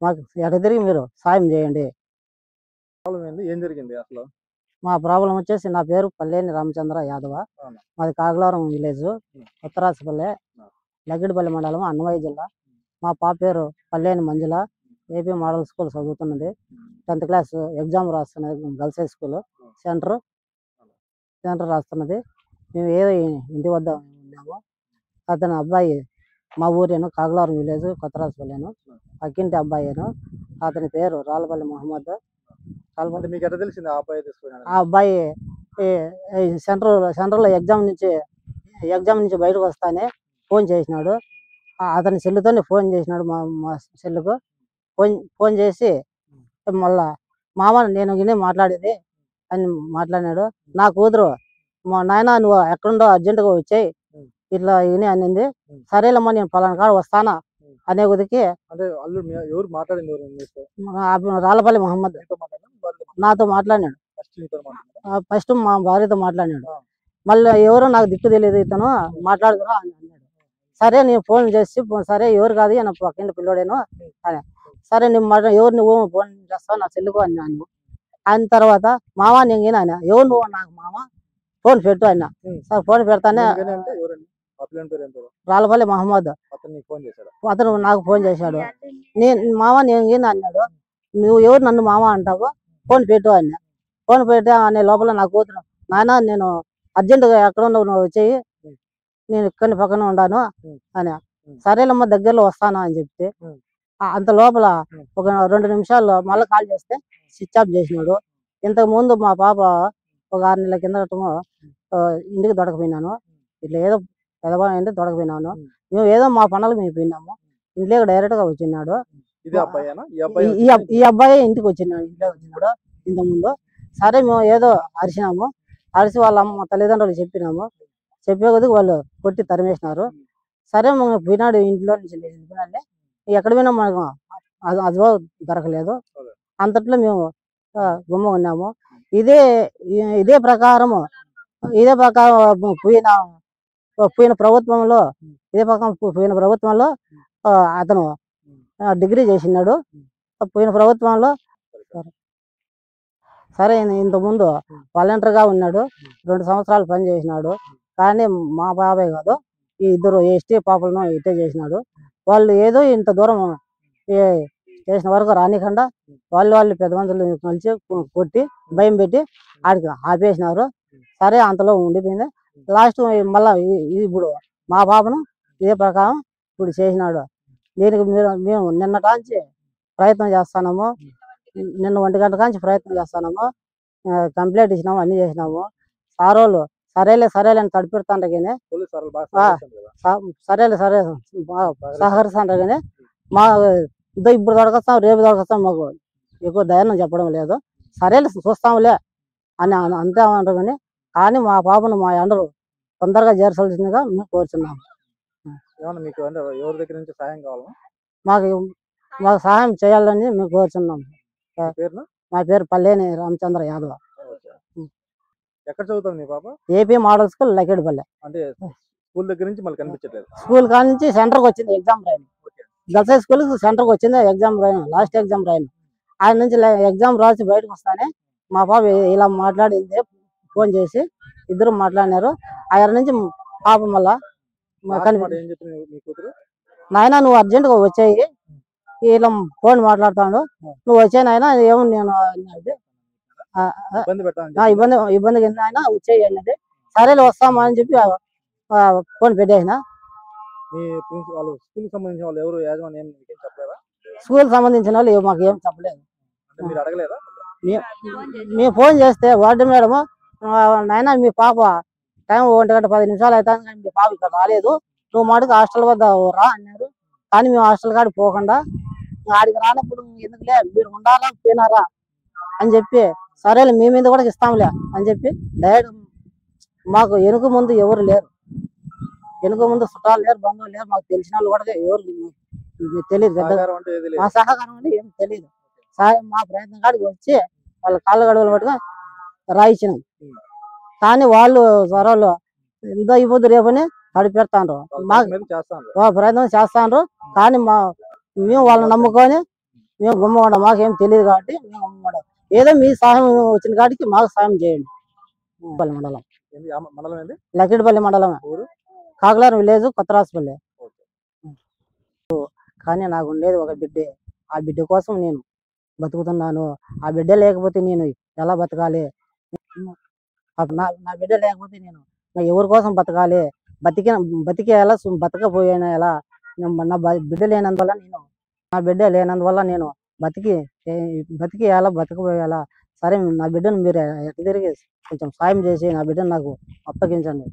మాకు ఎట తిరిగి మీరు సాయం చేయండి. ప్రాబ్లం ఏంది? ఏం జరిగింది అసలు? మా ప్రాబ్లం వచ్చేసి నా పేరు పల్లేని రామచంద్ర యాదవ. అవునా? మాది కాగలవరం విలేజ్, ఉమ్. ఉత్తరాసిపల్లె, ఆ. లగ్గిడిపల్లి మండలం, అన్నమయ్య జిల్లా. మా పాప పేరు Palleni Manjula. AP model school చదువుతున్నది. 10th క్లాస్ ఎగ్జామ్ రాస్తున్నది. గర్ల్స్ హై స్కూల్ సెంటర్ రాస్తున్నది. మేము ఏదో ఇంటి వద్ద ఉన్నాము. అతని అబ్బాయి మా ఊరేను, కాగలవరం విలేజ్, కొత్తరాజపల్లెను. పక్కింటి అబ్బాయిను. అతని పేరు రాళ్ళపల్లి మహమ్మద్. అంటే మీకు ఎట్లా తెలిసింది ఆ అబ్బాయి తీసుకున్నాడు? ఆ అబ్బాయి సెంట్రల్ ఎగ్జామ్ నుంచి బయటకు వస్తానే ఫోన్ చేసినాడు. అతని సెల్లుతోనే ఫోన్ చేసినాడు. మా సెల్లుకు ఫోన్ చేసి మళ్ళా మామ నేను ఇనే మాట్లాడేది అని మాట్లాడినాడు. నా కూతురు మా నాయన నువ్వు ఎక్కడుండో అర్జెంటుగా వచ్చాయి ఇట్లా ఇని అనింది. సరేలమ్మా నేను పలానా కాడ వస్తానా అనే కొద్దికి అంటే అల్లుడు ఎవరు మాట్లాడింది? రాళ్ళపల్లి మహమ్మద్ నాతో మాట్లాడినాడు. ఫస్ట్ మా భార్యతో మాట్లాడినాడు. మళ్ళీ ఎవరో నాకు దిక్కు తెలియదు, ఇతను మాట్లాడుతురా అని అన్నాడు. సరే నేను ఫోన్ చేసి సరే ఎవరు కాదు నా పక్కింటి పిల్లోడేను అని. సరే ఎవరు నువ్వు ఫోన్ చేస్తావు నా చెల్లుకు అన్నాను. ఆయన తర్వాత మామ నేను ఆయన ఎవరు నువ్వు నాకు మామ ఫోన్ పెట్టు అన్నా. సార్ ఫోన్ పెడతానే రాళ్ళపల్లి మహమ్మద్ అతను నాకు ఫోన్ చేశాడు. నేను మామ నేను అన్నాడు. నువ్వు ఎవరు నన్ను మామ అంటావు, ఫోన్ పెట్టు అన్నా. ఫోన్ పెట్టా అనే లోపల నా కూతురు నాయన నేను అర్జెంటుగా ఎక్కడ ఉన్నావు నువ్వు వచ్చేయి, నేను ఇక్కడిని పక్కన ఉన్నాను అని. సరేలమ్మ దగ్గరలో వస్తాను అని చెప్తే అంత లోపల ఒక 2 నిమిషాల్లో మళ్ళీ కాల్ చేస్తే స్విచ్ ఆఫ్ చేసినాడు. ఇంతకు ముందు మా పాప ఒక 6 నెలల కింద ఇంటికి దొడకపోయినాను. ఇట్లా ఏదో పెదవా అంటే దొడకపోయినాను. మేము ఏదో మా పనులకు మేము పోయినాము. ఇంట్లోకి డైరెక్ట్ గా వచ్చినాడు. ఈ అబ్బాయి ఇంటికి వచ్చినాడు. ఇంట్లో వచ్చినాడు ఇంతకుముందు. సరే మేము ఏదో అరిచినాము. అరిచి వాళ్ళ అమ్మ తల్లిదండ్రులు చెప్పినాము. చెప్పే కొద్దికి వాళ్ళు కొట్టి తరిమేసినారు. సరే మేము పోయినాడు ఇంట్లో నుంచి వెళ్ళిపోయినాడే. ఎక్కడ పోయినా మనకు అదివో దొరకలేదు. అంతట్లో మేము గుమ్మ ఉన్నాము. ఇదే ప్రకారము పోయిన ప్రభుత్వంలో అతను డిగ్రీ చేసినాడు. పోయిన ప్రభుత్వంలో సరే ఇంతకుముందు వాలంటీర్గా ఉన్నాడు. 2 సంవత్సరాలు పని చేసినాడు. కానీ మా బాబాయ్ కాదు, ఈ 2 ఎస్టీ పాపలను ఇట్టే చేసినాడు. వాళ్ళు ఏదో ఇంత దూరం చేసిన వరకు రానికుండా వాళ్ళు పెద్ద మనుషులు కలిసి కొట్టి భయం పెట్టి ఆడికి ఆపేసినారు. సరే అంతలో ఉండిపోయింది. లాస్ట్ మళ్ళా ఇప్పుడు మా బాబును ఇదే ప్రకారం ఇప్పుడు చేసినాడు. దీనికి మేము నిన్నటాంచి ప్రయత్నం చేస్తున్నాము. నిన్న 1 గంట కాంచి ప్రయత్నం చేస్తున్నాము. కంప్లైంట్ ఇచ్చినాము, అన్ని చేసినాము. సారోళ్ళు సరేలే అని తడిపెడతాండ్రు కానీ సరే సహకరిస్తాండ్రు కానీ మా ఇప్పుడు దొరకొస్తాం రేపు దొరకొస్తాం మాకు ఎక్కువ ధైర్యం చెప్పడం లేదు. సరేలే చూస్తాంలే అని అంతే అంటారు కానీ మా పాపను మా ఎండలు తొందరగా చేర్చాల్సిందిగా మేము కోరుచున్నాము. మాకు సహాయం చేయాలని మేము కోరుచున్నాము. మా పేరు పల్లేని రామచంద్ర యాదవ. ఎక్కడ చదువుతుంది మీ పాప? AP model school Laggidipalle. అంటే స్కూల్ దగ్గర నుంచి మళ్ళీ కనిపించట్లేదు. స్కూల్ కాడ నుంచి సెంటర్కి వచ్చింది ఎగ్జామ్ రాయను. గర్ల్స్ హై స్కూల్ సెంటర్కి వచ్చింది ఎగ్జామ్ రాయను. లాస్ట్ ఎగ్జామ్ రాయను. ఆయన నుంచి ఎగ్జామ్ రాసి బయటకు వస్తానే మా పాప ఇలా మాట్లాడింది. ఫోన్ చేసి ఇద్దరు మాట్లాడినారు. ఆయన నుంచి పాప మళ్ళా నాయన నువ్వు అర్జెంటుగా వచ్చాయి, ఇలా ఫోన్ మాట్లాడుతాడు, నువ్వు వచ్చాయి నాయన ఏమో నేను ఇబ్బంది కింద ఆయన వచ్చేయి అన్నది. సరేలే వస్తామా అని చెప్పి ఫోన్ పెట్టేసిన. స్కూల్ సంబంధించిన వాళ్ళు మాకు ఏం చెప్పలేదు. మేము ఫోన్ చేస్తే వార్డు మేడం నాయన మీ పాప టైం 1 గంట 10 నిమిషాలు అవుతుంది కానీ మీ పాప ఇక్కడ రాలేదు, నువ్వు మాటకు హాస్టల్ వద్ద రా అన్నారు. కానీ మేము హాస్టల్ కాడికి పోకుండా ఆడికి రానప్పుడు ఎందుకులే మీరు ఉండాలా పోయినారా అని చెప్పి సరేలే మీ మీద కూడా ఇస్తాంలే అని చెప్పి డైరెక్ట్ మాకు వెనుక ముందు ఎవరు లేరు. వెనుక ముందు చుట్టాలు లేరు, బంధువులు లేరు. మాకు తెలిసిన వాళ్ళు కూడా ఎవరు తెలియదు. పెద్దగా మా సహకారం అంటే ఏం తెలియదు. మా ప్రయత్నం కాడికి వచ్చి వాళ్ళ కాళ్ళ గడువులు పట్టుకొని రాయించినాం. కానీ వాళ్ళు త్వరలో ఎంత అయిపోద్దు రేపని తడిపెడతాండ్రు. మాకు ప్రయత్నం చేస్తాండ్రు. కానీ మేము వాళ్ళని నమ్ముకొని మేము గుమ్మవాడ మాకేం తెలియదు కాబట్టి మేము గుమ్మవాడ ఏదో మీ సహాయం వచ్చిన కాడికి మాకు సాయం చేయండి. పల్లి మండలం ఏంది ఆ మండలం ఏంది? లక్కిడిపల్లి మండలం ఊరు? కాకలారం విలేజ్ కొత్తరాజపల్లి. ఓకే. కానీ నాకు ఉండేది ఒక బిడ్డే. ఆ బిడ్డ కోసం నేను బతుకుతున్నాను. ఆ బిడ్డ లేకపోతే నేను ఎలా బతకాలి? నా బిడ్డ లేకపోతే నేను ఎవరి కోసం బతకాలి? బతికే ఎలా బతకపోయాను ఎలా? నా బిడ్డ లేనందువల్ల నా బిడ్డ లేనందువల్ల నేను బతికి ఎలా బతకపోయేలా? సరే నా బిడ్డను మీరు ఎటు తిరిగి కొంచెం సాయం చేసి నా బిడ్డను నాకు అప్పగించండి.